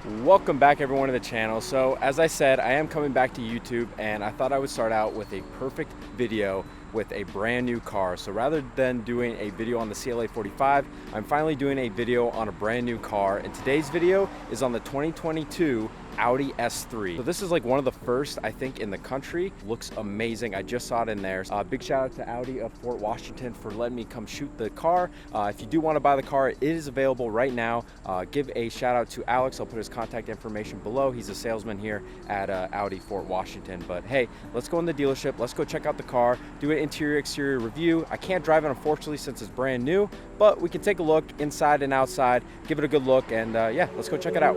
Welcome back everyone to the channel. So as I said, I am coming back to YouTube and I thought I would start out with a perfect video with a brand new car. So rather than doing a video on the CLA 45, I'm finally doing a video on a brand new car. And today's video is on the 2022 Audi S3. So this is like one of the first, I think, in the country. Looks amazing. I just saw it in there. Big shout out to Audi of Fort Washington for letting me come shoot the car. If you do want to buy the car, it is available right now. Give a shout out to Alex. I'll put his contact information below. He's a salesman here at Audi Fort Washington. But hey, let's go in the dealership. Let's go check out the car, do an interior exterior review. I can't drive it unfortunately since it's brand new, but we can take a look inside and outside, give it a good look, and yeah, let's go check it out.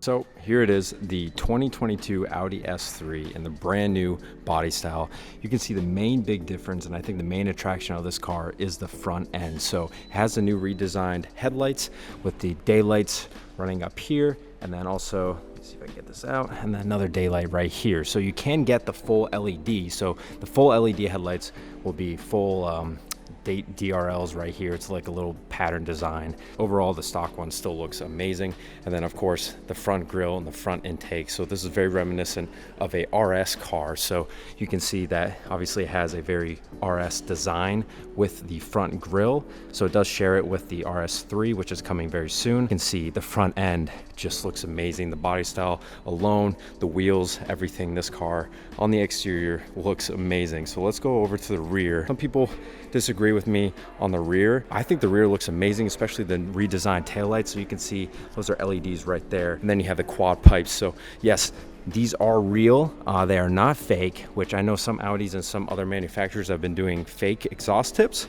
So here it is, the 2022 Audi S3 in the brand new body style. You can see the main big difference, and I think the main attraction of this car is the front end. So it has the new redesigned headlights with the daylights running up here, and then also, let's see if I can get this out, and then another daylight right here. So you can get the full LED. So the full LED headlights will be full DRLs right here. It's like a little pattern design. Overall, the stock one still looks amazing. And then of course the front grille and the front intake. So this is very reminiscent of a RS car. So you can see that obviously it has a very RS design with the front grille. So it does share it with the RS3, which is coming very soon. You can see the front end just looks amazing. The body style alone, the wheels, everything, this car on the exterior looks amazing. So let's go over to the rear. Some people disagree with me on the rear. I think the rear looks amazing, especially the redesigned taillights. So you can see those are LEDs right there. And then you have the quad pipes. So yes, these are real. They are not fake, which I know some Audis and some other manufacturers have been doing fake exhaust tips.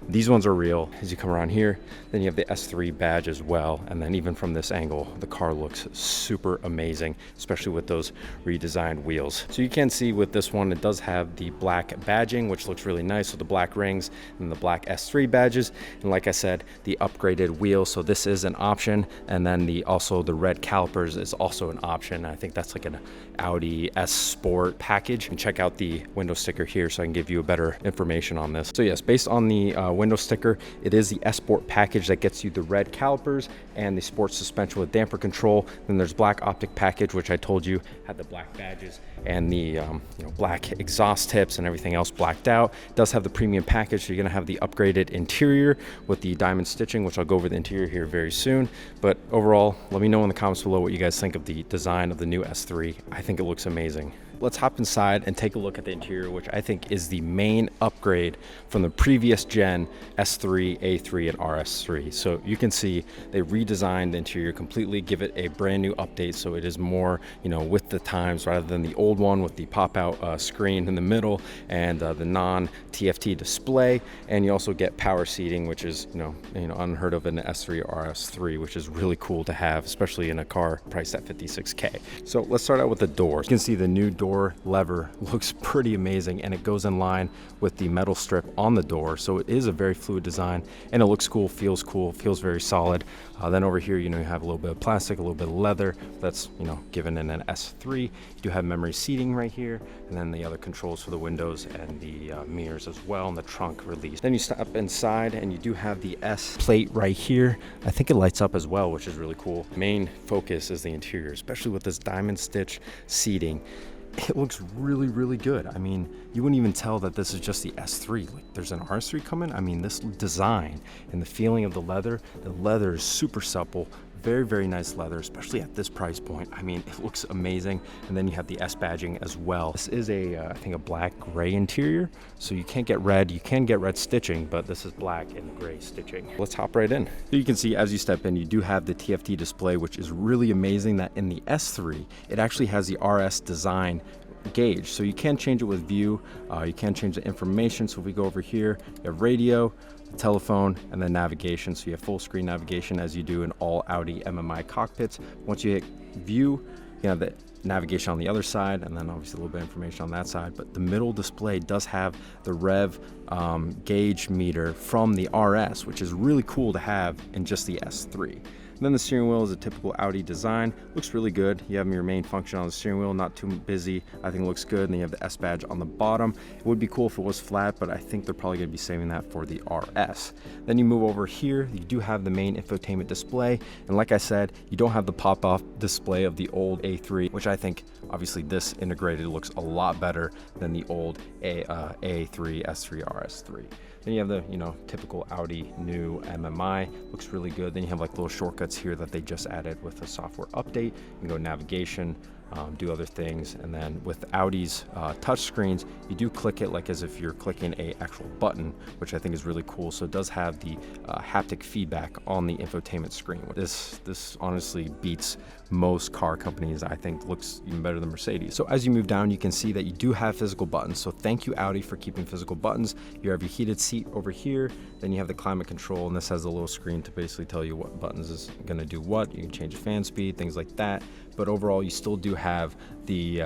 These ones are real. As you come around here, then you have the S3 badge as well. And then even from this angle, the car looks super amazing, especially with those redesigned wheels. So you can see with this one, it does have the black badging, which looks really nice with the black rings and the black S3 badges. And like I said, the upgraded wheels. So this is an option. And then also the red calipers is also an option. I think that's like an Audi S Sport package. And check out the window sticker here so I can give you a better information on this. So yes, based on the window sticker, it is the S Sport package that gets you the red calipers and the sports suspension with damper control. Then there's black optic package, which I told you had the black badges and the black exhaust tips and everything else blacked out. It does have the premium package, so you're gonna have the upgraded interior with the diamond stitching, which I'll go over the interior here very soon. But overall, let me know in the comments below what you guys think of the design of the new S3. I think it looks amazing. Let's hop inside and take a look at the interior, which I think is the main upgrade from the previous gen S3, A3, and RS3. So you can see they redesigned the interior completely, give it a brand new update so it is more, with the times rather than the old one with the pop-out screen in the middle and the non-TFT display. And you also get power seating, which is unheard of in the S3 or RS3, which is really cool to have, especially in a car priced at $56K. So let's start out with the doors. You can see the new door lever looks pretty amazing, and it goes in line with the metal strip on the door. So it is a very fluid design, and it looks cool, feels very solid. Then over here, you have a little bit of plastic, a little bit of leather. That's given in an S3. You do have memory seating right here, and then the other controls for the windows and the mirrors as well, and the trunk release. Then you step inside, and you do have the S plate right here. I think it lights up as well, which is really cool. Main focus is the interior, especially with this diamond stitch seating. It looks really, really good. I mean, you wouldn't even tell that this is just the S3. Like, there's an RS3 coming. I mean, this design and the feeling of the leather is super supple. Very, very nice leather, especially at this price point. I mean, it looks amazing. And then you have the S badging as well. This is I think a black gray interior. So you can't get red. You can get red stitching, but this is black and gray stitching. Let's hop right in. So you can see as you step in, you do have the TFT display, which is really amazing that in the S3, it actually has the RS design gauge. So you can change it with view. You can change the information. So if we go over here, you have radio, telephone, and then navigation. So you have full screen navigation as you do in all Audi MMI cockpits. Once you hit view, you have the navigation on the other side, and then obviously a little bit of information on that side. But the middle display does have the rev gauge meter from the RS, which is really cool to have in just the S3. And Then the steering wheel is a typical Audi design. Looks really good. You have your main function on the steering wheel, not too busy. I think it looks good. And then you have the S badge on the bottom. It would be cool if it was flat, but I think they're probably going to be saving that for the RS. Then you move over here. You do have the main infotainment display. And like I said, you don't have the pop-off display of the old A3, which I think obviously this integrated looks a lot better than the old A3, S3, RS3. Then you have the, typical Audi new MMI, looks really good. Then you have like little shortcuts here that they just added with a software update. You can go navigation, do other things. And then with Audi's touch screens, you do click it like as if you're clicking a actual button, which I think is really cool. So it does have the haptic feedback on the infotainment screen. This honestly beats most car companies. I think looks even better than Mercedes. So as you move down, you can see that you do have physical buttons. So thank you, Audi, for keeping physical buttons. You have your heated seat over here. Then you have the climate control, and this has a little screen to basically tell you what buttons is going to do what. You can change the fan speed, things like that. But overall, you still do have the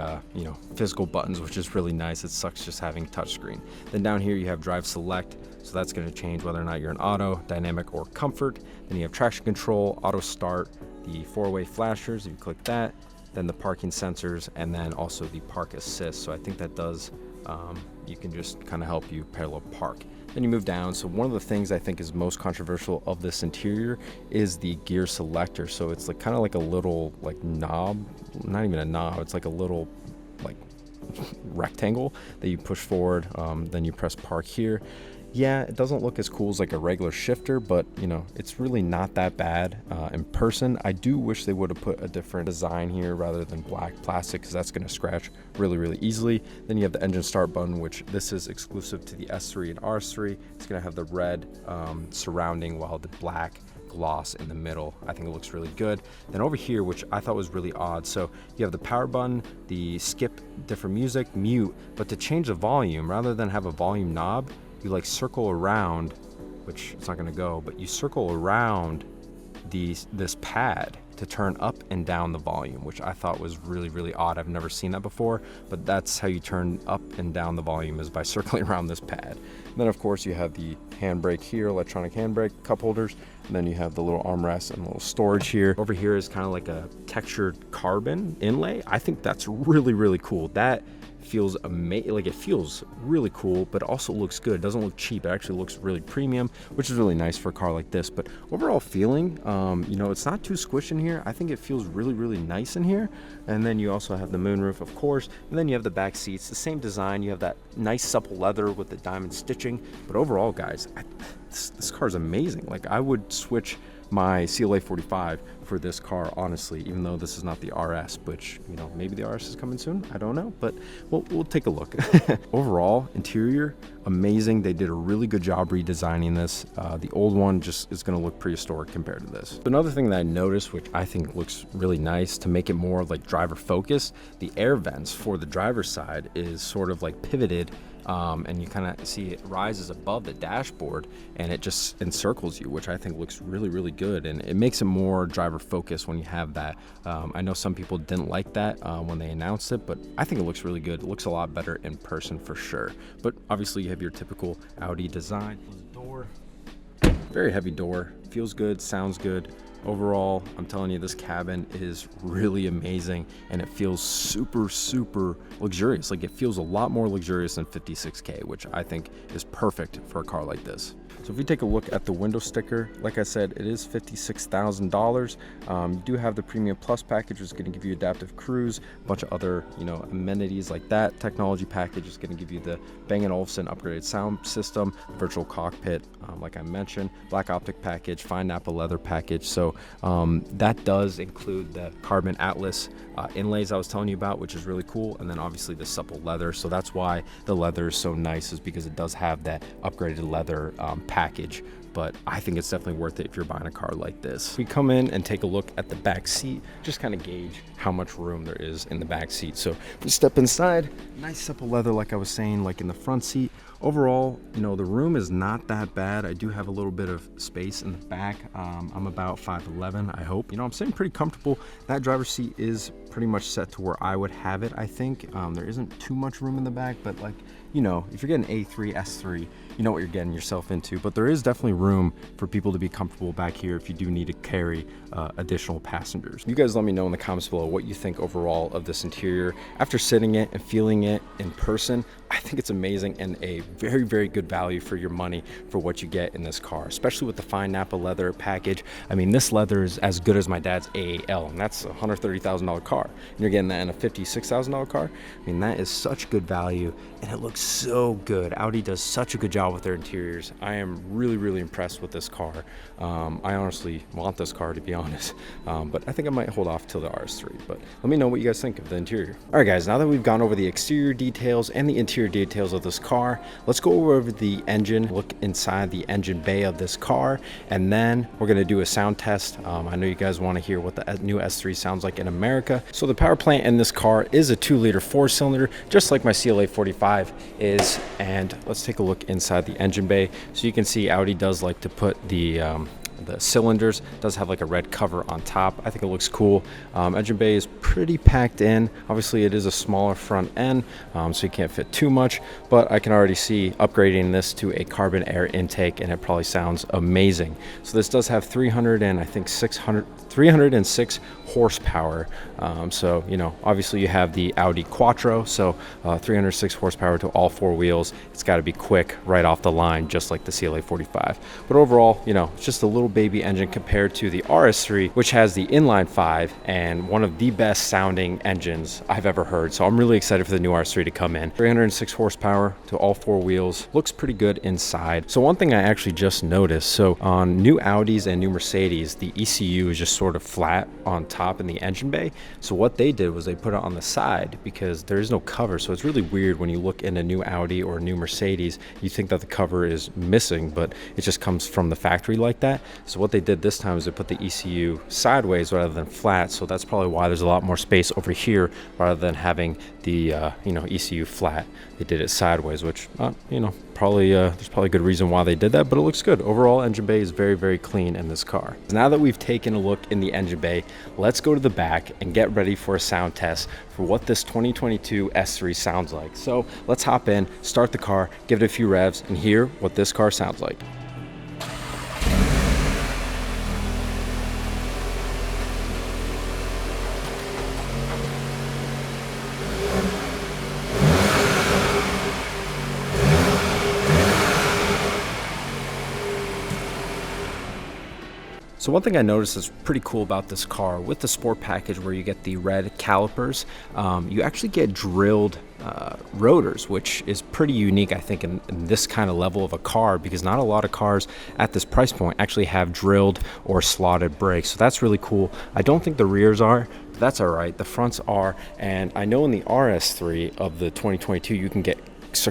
physical buttons, which is really nice. It sucks just having touchscreen. Then down here you have drive select, so that's going to change whether or not you're in auto, dynamic, or comfort. Then you have traction control, auto start, the four-way flashers. If you click that, then the parking sensors, and then also the park assist. So I think that does you can just kind of help you parallel park. Then you move down. So one of the things I think is most controversial of this interior is the gear selector. So it's like kind of like a little like knob, not even a knob. It's like a little like rectangle that you push forward. Then you press park here. Yeah, it doesn't look as cool as like a regular shifter, but it's really not that bad in person. I do wish they would have put a different design here rather than black plastic, because that's going to scratch really easily. Then you have the engine start button, which this is exclusive to the S3 and RS3. It's going to have the red surrounding, while the black gloss in the middle. I think it looks really good. Then over here, which I thought was really odd, so you have the power button, the skip different music, mute, but to change the volume, rather than have a volume knob, you like circle around, which it's not going to go, but you circle around this pad to turn up and down the volume, which I thought was really odd. I've never seen that before, but that's how you turn up and down the volume, is by circling around this pad. And then of course you have the handbrake here, electronic handbrake, cup holders, and then you have the little armrest and a little storage here. Over here is kind of like a textured carbon inlay. I think that's really cool. That feels amazing. Like, it feels really cool, but also looks good. It doesn't look cheap. It actually looks really premium, which is really nice for a car like this. But overall feeling, it's not too squished in here. I think it feels really nice in here. And then you also have the moonroof, of course, and then you have the back seats, the same design. You have that nice supple leather with the diamond stitching. But overall, guys, this car is amazing. Like, I would switch my CLA 45 for this car, honestly, even though this is not the RS, which, maybe the RS is coming soon. I don't know, but we'll take a look. Overall, interior, amazing. They did a really good job redesigning this. The old one just is going to look prehistoric compared to this. Another thing that I noticed, which I think looks really nice to make it more like driver focused, the air vents for the driver's side is sort of like pivoted, and you kind of see it rises above the dashboard and it just encircles you, which I think looks really good, and it makes it more driver focused when you have that. I know some people didn't like that when they announced it, but I think it looks really good. It looks a lot better in person for sure. But obviously you have your typical Audi design. Close the door. Very heavy door, feels good, sounds good. Overall, I'm telling you, this cabin is really amazing, and it feels super luxurious. Like, it feels a lot more luxurious than 56K, which I think is perfect for a car like this. So if you take a look at the window sticker, like I said, it is $56,000. You do have the Premium Plus package, which is going to give you adaptive cruise, a bunch of other amenities like that. Technology package is going to give you the Bang & Olufsen upgraded sound system, virtual cockpit, like I mentioned, black optic package, fine Napa leather package. So that does include the carbon Atlas inlays I was telling you about, which is really cool, and then obviously the supple leather. So that's why the leather is so nice, is because it does have that upgraded leather package. But I think it's definitely worth it if you're buying a car like this. We come in and take a look at the back seat, just kind of gauge how much room there is in the back seat. So if we step inside, nice supple leather, like I was saying, like in the front seat. Overall, the room is not that bad. I do have a little bit of space in the back. I'm about 5'11", I hope. I'm sitting pretty comfortable. That driver's seat is pretty much set to where I would have it, I think. There isn't too much room in the back, but like, you know, if you're getting A3, S3, you know what you're getting yourself into. But there is definitely room for people to be comfortable back here if you do need to carry additional passengers. You guys let me know in the comments below what you think overall of this interior. After sitting it and feeling it in person, I think it's amazing and a very, very good value for your money for what you get in this car, especially with the fine Napa leather package. I mean, this leather is as good as my dad's AAL, and that's a $130,000 car. And you're getting that in a $56,000 car. I mean, that is such good value, and it looks so good. Audi does such a good job with their interiors. I am really, really impressed with this car. I honestly want this car, to be honest, but I think I might hold off till the RS3. But let me know what you guys think of the interior. All right, guys, now that we've gone over the exterior details and the interior details of this car, let's go over the engine, look inside the engine bay of this car, and then we're going to do a sound test. I know you guys want to hear what the new S3 sounds like in America. So the power plant in this car is a 2-liter 4-cylinder, just like my CLA 45 is. And let's take a look inside the engine bay. So you can see Audi does like to put the cylinders, does have like a red cover on top. I think it looks cool. Engine bay is pretty packed in. Obviously it is a smaller front end, so you can't fit too much, but I can already see upgrading this to a carbon air intake, and it probably sounds amazing. So this does have 306 horsepower. So, you know, obviously you have the Audi Quattro, so 306 horsepower to all 4 wheels. It's got to be quick right off the line, just like the CLA 45. But overall, you know, it's just a little baby engine compared to the RS3, which has the inline 5 and one of the best sounding engines I've ever heard. So I'm really excited for the new RS3 to come in. 306 horsepower to all 4 wheels. Looks pretty good inside. So one thing I actually just noticed, so on new Audis and new Mercedes, the ECU is just sort of flat on top in the engine bay. So what they did was they put it on the side because there is no cover. So it's really weird when you look in a new Audi or a new Mercedes, you think that the cover is missing, but it just comes from the factory like that. So what they did this time is they put the ECU sideways rather than flat. So that's probably why there's a lot more space over here rather than having the you know, ECU flat. They did it sideways, which you know, probably there's probably a good reason why they did that, but it looks good. Overall, engine bay is very, very clean in this car. Now that we've taken a look in the engine bay, let's go to the back and get ready for a sound test for what this 2022 S3 sounds like. So let's hop in, start the car, give it a few revs, and hear what this car sounds like. So one thing I noticed is pretty cool about this car with the sport package, where you get the red calipers, you actually get drilled rotors, which is pretty unique, I think, in this kind of level of a car, because not a lot of cars at this price point actually have drilled or slotted brakes. So that's really cool. I don't think the rears are, but that's all right. The fronts are, and I know in the RS3 of the 2022 you can get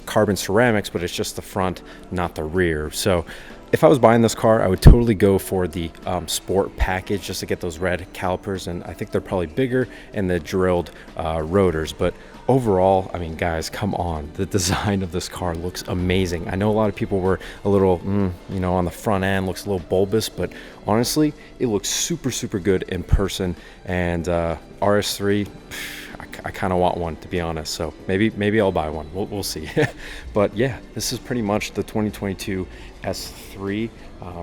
carbon ceramics, but it's just the front, not the rear. So if I was buying this car, I would totally go for the sport package just to get those red calipers, and I think they're probably bigger, and the drilled rotors. But overall, I mean, guys, come on, the design of this car looks amazing. I know a lot of people were a little you know, on the front end looks a little bulbous, but honestly it looks super, super good in person. And RS3, I kind of want one, to be honest, so maybe I'll buy one. We'll see. But yeah, this is pretty much the 2022 S3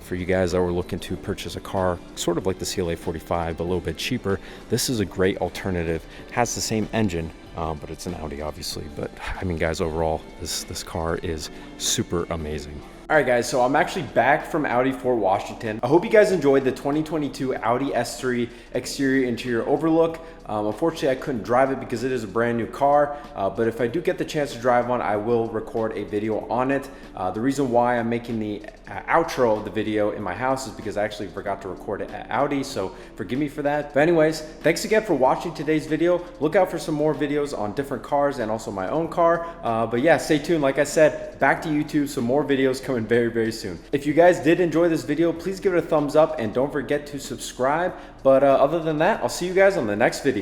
for you guys that were looking to purchase a car sort of like the CLA 45 but a little bit cheaper. This is a great alternative. It has the same engine, but it's an Audi, obviously. But I mean, guys, overall this car is super amazing. All right, guys, so I'm actually back from Audi Fort Washington. I hope you guys enjoyed the 2022 Audi S3 exterior interior overlook. Unfortunately, I couldn't drive it because it is a brand new car, but if I do get the chance to drive one, I will record a video on it. The reason why I'm making the outro of the video in my house is because I actually forgot to record it at Audi, so forgive me for that. But anyways, thanks again for watching today's video. Look out for some more videos on different cars and also my own car. But yeah, stay tuned. Like I said, back to YouTube, some more videos coming very, very soon. If you guys did enjoy this video, please give it a thumbs up and don't forget to subscribe. But other than that, I'll see you guys on the next video.